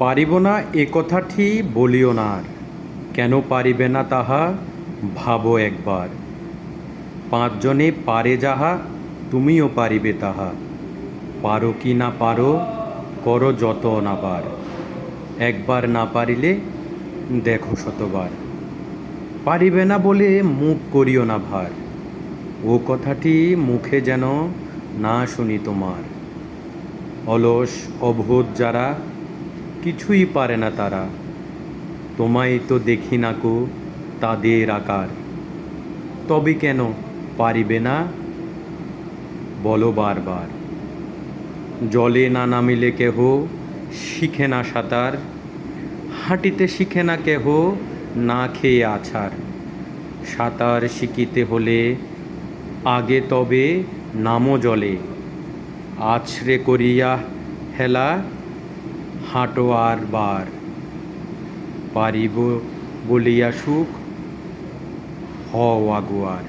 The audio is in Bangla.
পারিব না এ কথাটি বলিও না আর, কেন পারিবে না তাহা ভাবো একবার। পাঁচজনে পারে যাহা তুমিও পারিবে তাহা, পারো কি না পারো করো যত অনাবার। একবার না পারিলে দেখো শতবার, পারিবে না বলে মুখ করিও না ভার। ও কথাটি মুখে যেন না শুনি তোমার। অলস অবোধ যারা কিছুই পারে না তারা, তোমায় তো দেখি না কো তাদের আকার। তবে কেন পারিবে না বলো বারবার। জলে না নামিলে কেহ শিখে না সাঁতার, হাঁটিতে শিখে না কেহ না খেয়ে আছাড়। সাঁতার শিখিতে হলে আগে তবে নামো জলে, আছড়ে করিয়া হেলা হাঁটো আর বার। পারিব বলিয়া সুখ হও আগুয়ার।